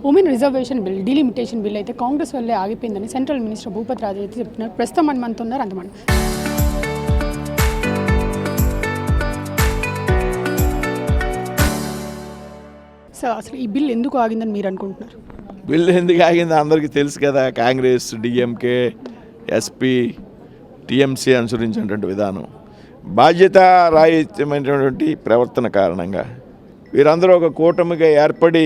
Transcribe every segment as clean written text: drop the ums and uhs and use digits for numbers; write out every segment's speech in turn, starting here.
Women reservation bill delimitation bill అయితే కాంగ్రెస్ వల్లే ఆగిపోయిందని central minister Bhupathi రాజు అయితే చెప్తున్నారు. ప్రస్తుతం మనతో ఉన్నారు అంతమంది. సో అసలు ఈ బిల్ ఎందుకు ఆగిందని మీరు అనుకుంటున్నారు? బిల్ ఎందుకు ఆగింది అందరికీ తెలుసు కదా. కాంగ్రెస్, డిఎంకే, ఎస్పీ, టీఎంసీ అనుసరించినటువంటి విధానం, బాధ్యత రాహిత్యమైనటువంటి ప్రవర్తన కారణంగా వీరందరూ ఒక కూటమిగా ఏర్పడి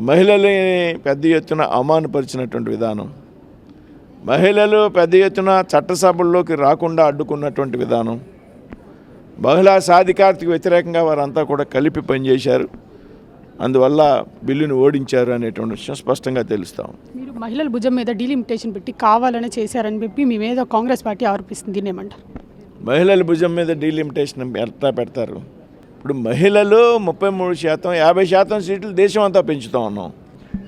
మహిళల్ని పెద్ద ఎత్తున అవమానపరిచినటువంటి విధానం, మహిళలు పెద్ద ఎత్తున చట్టసభల్లోకి రాకుండా అడ్డుకున్నటువంటి విధానం, మహిళా సాధికారతకు వ్యతిరేకంగా వారంతా కూడా కలిపి పనిచేశారు. అందువల్ల బిల్లును ఓడించారు అనేటువంటి విషయం స్పష్టంగా తెలుస్తాం. మీరు మహిళల భుజం మీద డీలిమిటేషన్ పెట్టి కావాలని చేశారని చెప్పి మీ మీద కాంగ్రెస్ పార్టీ ఆరోపిస్తుంది. దీన్ని ఏమంటారు? మహిళల భుజం మీద డీలిమిటేషన్ ఎట్లా పెడతారు? ఇప్పుడు మహిళలు 33%, 50% సీట్లు దేశం అంతా పెంచుతూ ఉన్నాం.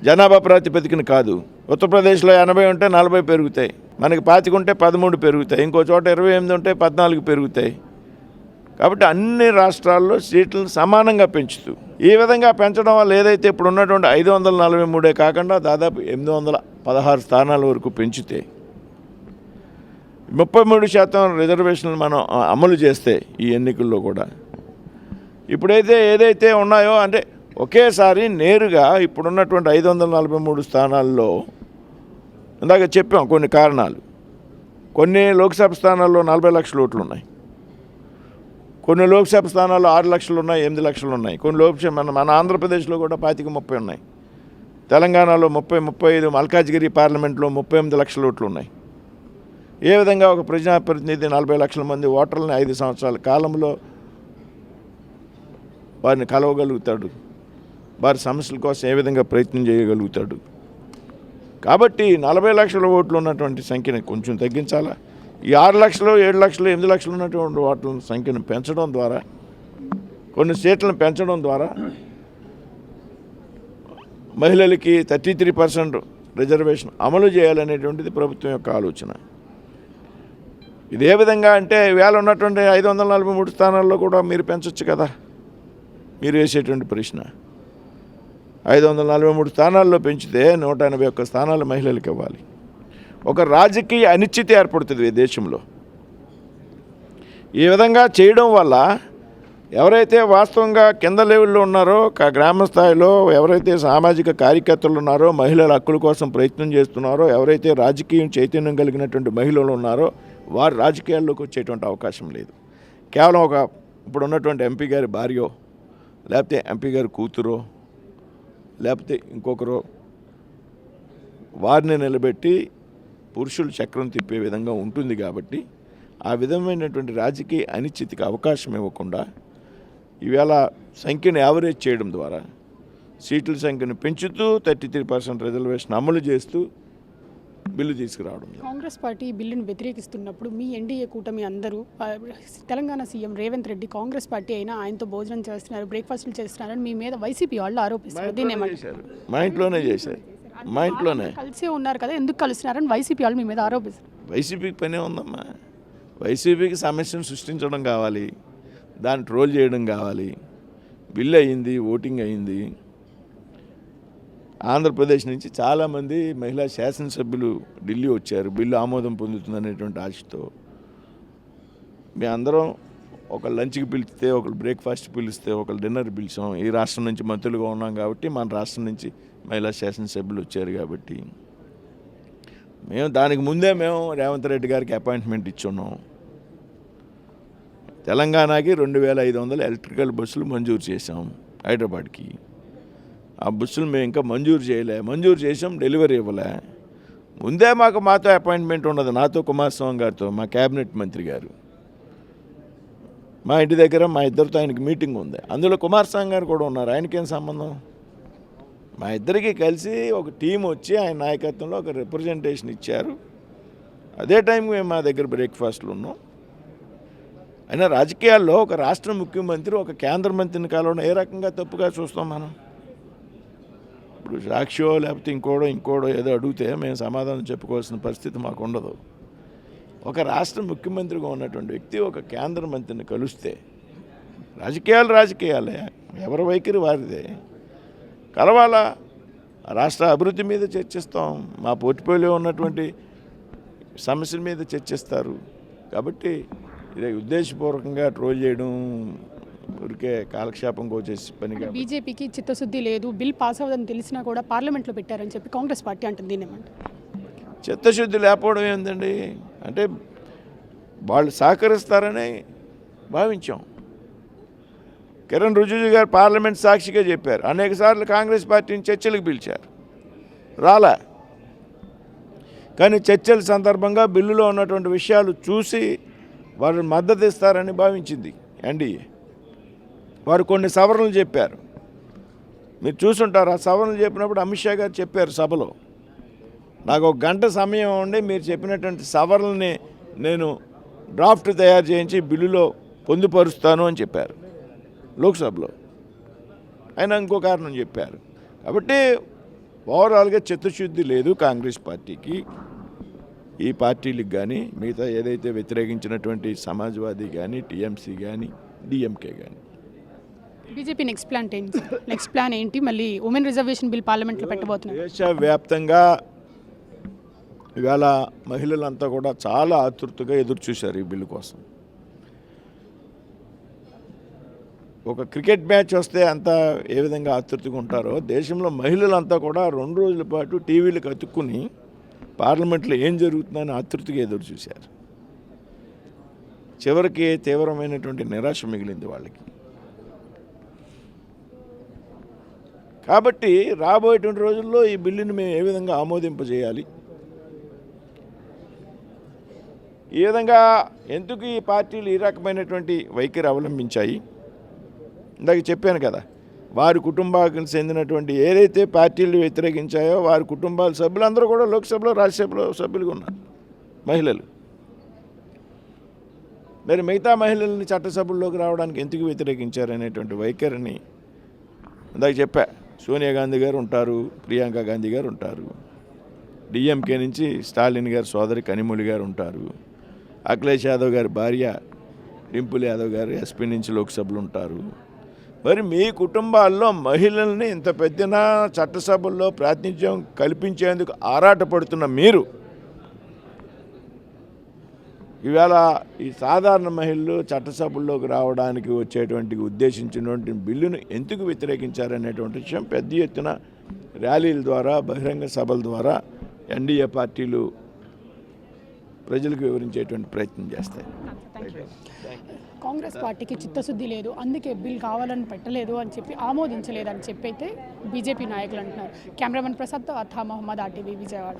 జనాభా ప్రాతిపదికన కాదు. ఉత్తరప్రదేశ్లో 80 ఉంటే 40 పెరుగుతాయి, మనకి 25 ఉంటే 13 పెరుగుతాయి, ఇంకో చోట 28 ఉంటే 14 పెరుగుతాయి. కాబట్టి అన్ని రాష్ట్రాల్లో సీట్లను సమానంగా పెంచుతూ ఈ విధంగా పెంచడం వల్ల ఏదైతే ఇప్పుడు ఉన్నటువంటి 543 కాకుండా దాదాపు 816 స్థానాల వరకు పెంచితే 33% రిజర్వేషన్లు మనం అమలు చేస్తే ఈ ఎన్నికల్లో కూడా ఇప్పుడైతే ఏదైతే ఉన్నాయో అంటే ఒకేసారి నేరుగా ఇప్పుడున్నటువంటి 543 స్థానాల్లో ఇందాక చెప్పాం కొన్ని కారణాలు. కొన్ని లోక్సభ స్థానాల్లో 40 లక్షల ఓట్లు ఉన్నాయి, కొన్ని లోక్సభ స్థానాల్లో 6 లక్షలు ఉన్నాయి, 8 లక్షలు ఉన్నాయి, కొన్ని లోక్సభ మన ఆంధ్రప్రదేశ్లో కూడా 25-30 ఉన్నాయి, తెలంగాణలో 30-35, మల్కాజ్గిరి పార్లమెంట్లో 38 లక్షల ఓట్లు ఉన్నాయి. ఏ విధంగా ఒక ప్రజాప్రతినిధి 40 లక్షల మంది ఓటర్లని 5 సంవత్సరాల కాలంలో వారిని కలవగలుగుతాడు, వారి సమస్యల కోసం ఏ విధంగా ప్రయత్నం చేయగలుగుతాడు? కాబట్టి 40 లక్షల ఓట్లు ఉన్నటువంటి సంఖ్యని కొంచెం తగ్గించాలా. ఈ 6 లక్షలు, 7 లక్షలు, 8 లక్షలు ఉన్నటువంటి ఓట్ల సంఖ్యను పెంచడం ద్వారా, కొన్ని సీట్లను పెంచడం ద్వారా మహిళలకి 33% రిజర్వేషన్ అమలు చేయాలనేటువంటిది ప్రభుత్వం యొక్క ఆలోచన. ఇది ఏ విధంగా అంటే వేళ ఉన్నటువంటి 543 స్థానాల్లో కూడా మీరు పెంచవచ్చు కదా. మీరు వేసేటువంటి ప్రశ్న 543 స్థానాల్లో పెంచితే 181 స్థానాలు మహిళలకు ఇవ్వాలి. ఒక రాజకీయ అనిశ్చితి ఏర్పడుతుంది ఈ దేశంలో. ఈ విధంగా చేయడం వల్ల ఎవరైతే వాస్తవంగా కింద లెవెల్లో ఉన్నారో, గ్రామ స్థాయిలో ఎవరైతే సామాజిక కార్యకర్తలు ఉన్నారో, మహిళల హక్కుల కోసం ప్రయత్నం చేస్తున్నారో, ఎవరైతే రాజకీయం చైతన్యం కలిగినటువంటి మహిళలు ఉన్నారో వారు రాజకీయాల్లోకి వచ్చేటువంటి అవకాశం లేదు. కేవలం ఇప్పుడు ఉన్నటువంటి ఎంపీ గారి భార్యో, లేకపోతే ఎంపీ గారి కూతురో, లేకపోతే ఇంకొకరో వారిని నిలబెట్టి పురుషులు చక్రం తిప్పే విధంగా ఉంటుంది. కాబట్టి ఆ విధమైనటువంటి రాజకీయ అనిశ్చితికి అవకాశం ఇవ్వకుండా ఈవేళ సంఖ్యను యావరేజ్ చేయడం ద్వారా సీట్ల సంఖ్యను పెంచుతూ 33% రిజర్వేషన్ అమలు చేస్తూ బిల్లు తీసుకురావడం. కాంగ్రెస్ పార్టీ బిల్లును వ్యతిరేకిస్తున్నప్పుడు మీ ఎన్డీఏ కూటమి అందరూ తెలంగాణ సీఎం రేవంత్ రెడ్డి కాంగ్రెస్ పార్టీ అయినా ఆయనతో భోజనం చేస్తున్నారు, బ్రేక్ఫాస్ట్లు చేస్తున్నారని మీ మీద వైసీపీ వాళ్ళు ఆరోపిస్తారు. దీన్ని ఏమంటారు? మా ఇంట్లోనే చేశారు, మా ఇంట్లోనే కలిసే ఉన్నారు కదా, ఎందుకు కలుస్తున్నారని వైసీపీ వాళ్ళు మీ మీద ఆరోపిస్తారు. వైసీపీకి పనే ఉందమ్మా. వైసీపీకి సమస్యను సృష్టించడం కావాలి, దాన్ని ట్రోల్ చేయడం కావాలి. బిల్లు అయ్యింది, ఓటింగ్ అయ్యింది. ఆంధ్రప్రదేశ్ నుంచి చాలామంది మహిళా శాసనసభ్యులు ఢిల్లీ వచ్చారు బిల్లు ఆమోదం పొందుతుందనేటువంటి ఆశతో. మేము అందరం ఒకళ్ళు లంచ్కి పిలిస్తే, ఒకళ్ళు బ్రేక్ఫాస్ట్ పిలిస్తే, ఒకళ్ళు డిన్నర్ పిలిచాం. ఈ రాష్ట్రం నుంచి మంత్రులుగా ఉన్నాం కాబట్టి మన రాష్ట్రం నుంచి మహిళా శాసనసభ్యులు వచ్చారు కాబట్టి మేము దానికి ముందే రేవంత్ రెడ్డి గారికి అపాయింట్మెంట్ ఇచ్చున్నాం. తెలంగాణకి 2500 ఎలక్ట్రికల్ బస్సులు మంజూరు చేసాం హైదరాబాద్కి. ఆ బస్సులు మేము ఇంకా మంజూరు చేసాం, డెలివరీ ఇవ్వలే. ముందే మాతో అపాయింట్మెంట్ ఉన్నది, నాతో కుమారస్వామి గారితో, మా క్యాబినెట్ మంత్రి గారు. మా ఇంటి దగ్గర మా ఇద్దరితో ఆయనకి మీటింగ్ ఉంది, అందులో కుమారస్వామి గారు కూడా ఉన్నారు. ఆయనకేం సంబంధం? మా ఇద్దరికి కలిసి ఒక టీం వచ్చి ఆయన నాయకత్వంలో ఒక రిప్రజెంటేషన్ ఇచ్చారు. అదే టైంకి మేము మా దగ్గర బ్రేక్ఫాస్ట్లు ఉన్నాం. అయినా రాజకీయాల్లో ఒక రాష్ట్ర ముఖ్యమంత్రి ఒక కేంద్ర మంత్రిని కలవడం ఏ రకంగా తప్పుగా చూస్తాం మనం? ఇప్పుడు సాక్షియో లేకపోతే ఇంకోడో ఏదో అడిగితే మేము సమాధానం చెప్పుకోవాల్సిన పరిస్థితి మాకు ఉండదు. ఒక రాష్ట్ర ముఖ్యమంత్రిగా ఉన్నటువంటి వ్యక్తి ఒక కేంద్ర మంత్రిని కలిస్తే రాజకీయాలే, ఎవరి వైఖరి వారిదే, కలవాలా. రాష్ట్ర అభివృద్ధి మీద చర్చిస్తాం, మా పోర్ట్ఫోలియో ఉన్నటువంటి సమస్యల మీద చర్చిస్తారు. కాబట్టి ఇది ఉద్దేశపూర్వకంగా ట్రోల్ చేయడం ఊరికే కాలక్షేపం కోచేసి పనిగా. బీజేపీకి చిత్తశుద్ధి లేదు, బిల్ పాస్ అవ్వదని తెలిసినా కూడా పార్లమెంట్లో పెట్టారని చెప్పి కాంగ్రెస్ పార్టీ అంటుంది. దీన్ని ఏమంటారు? చిత్తశుద్ధి లేకపోవడం ఏందండి, అంటే వాళ్ళు సహకరిస్తారని భావించాం. కిరణ్ రిజిజు గారు పార్లమెంట్ సాక్షిగా చెప్పారు, అనేకసార్లు కాంగ్రెస్ పార్టీని చర్చలకు పిలిచారు, రాలే. కానీ చర్చల సందర్భంగా బిల్లులో ఉన్నటువంటి విషయాలు చూసి వారు మద్దతు ఇస్తారని భావించింది ఎన్డీఏ. వారు కొన్ని సవరణలు చెప్పారు, మీరు చూసుంటారు. ఆ సవరణలు చెప్పినప్పుడు అమిత్ షా గారు చెప్పారు సభలో, నాకు 1 గంట సమయం ఉండి మీరు చెప్పినటువంటి సవరణల్ని నేను డ్రాఫ్ట్ తయారు చేయించి బిల్లులో పొందుపరుస్తాను అని చెప్పారు లోక్సభలో. ఆయన ఇంకో కారణం చెప్పారు. కాబట్టి ఓవరాల్గా చిత్తశుద్ధి లేదు కాంగ్రెస్ పార్టీకి, ఈ పార్టీలకు కానీ, మిగతా ఏదైతే వ్యతిరేకించినటువంటి సమాజ్వాదీ కానీ, టీఎంసీ కానీ, డిఎంకే కానీ. బీజేపీ నెక్స్ట్ ప్లాన్ ఏంటి? మళ్ళీ ఉమెన్ రిజర్వేషన్ బిల్ పార్లమెంట్లో పెట్టబోతున్నారు. దేశవ్యాప్తంగా ఇవాళ మహిళలంతా కూడా చాలా ఆతృతగా ఎదురు చూశారు ఈ బిల్లు కోసం. ఒక క్రికెట్ మ్యాచ్ వస్తే అంతా ఏ విధంగా ఆతృతగా ఉంటారో, దేశంలో మహిళలంతా కూడా 2 రోజుల పాటు టీవీలకు అతుక్కుని పార్లమెంట్లో ఏం జరుగుతుందని ఆతృతగా ఎదురు చూశారు. చివరికి తీవ్రమైనటువంటి నిరాశ మిగిలింది వాళ్ళకి. కాబట్టి రాబోయేటువంటి రోజుల్లో ఈ బిల్లుని మేము ఏ విధంగా ఆమోదింపజేయాలి, ఈ విధంగా ఎందుకు ఈ పార్టీలు ఈ రకమైనటువంటి వైఖరి అవలంబించాయి, ఇందాక చెప్పాను కదా, వారి కుటుంబాలకు చెందినటువంటి ఏదైతే పార్టీలు వ్యతిరేకించాయో వారి కుటుంబాల సభ్యులందరూ కూడా లోక్సభలో, రాజ్యసభలో సభ్యులుగా ఉన్నారు మహిళలు. మరి మిగతా మహిళల్ని చట్టసభల్లోకి రావడానికి ఎందుకు వ్యతిరేకించారనేటువంటి వైఖరిని ఇందాక చెప్పా. సోనియా గాంధీ గారు ఉంటారు, ప్రియాంక గాంధీ గారు ఉంటారు, డిఎంకే నుంచి స్టాలిన్ గారు సోదరి కనిమొళి గారు ఉంటారు, అఖిలేష్ యాదవ్ గారి భార్య డింపుల్ యాదవ్ గారు ఎస్పీ నుంచి లోక్సభలు ఉంటారు. మరి మీ కుటుంబాల్లో మహిళల్ని ఇంత పెద్దన చట్టసభల్లో ప్రాతినిధ్యం కల్పించేందుకు ఆరాటపడుతున్న మీరు ఇవాళ ఈ సాధారణ మహిళలు చట్టసభల్లోకి రావడానికి వచ్చేటువంటి ఉద్దేశించినటువంటి బిల్లును ఎందుకు వ్యతిరేకించారనేటువంటి విషయం పెద్ద ఎత్తున ర్యాలీల ద్వారా, బహిరంగ సభల ద్వారా ఎన్డీఏ పార్టీలు ప్రజలకు వివరించేటువంటి ప్రయత్నం చేస్తాయి. కాంగ్రెస్ పార్టీకి చిత్తశుద్ధి లేదు, అందుకే బిల్ కావాలని పెట్టలేదు అని చెప్పి ఆమోదించలేదని చెప్పి అయితే బీజేపీ నాయకులు అంటున్నారు. కెమెరామెన్ ప్రసాద్తో అథా మహమ్మద్, RTV విజయవాడ.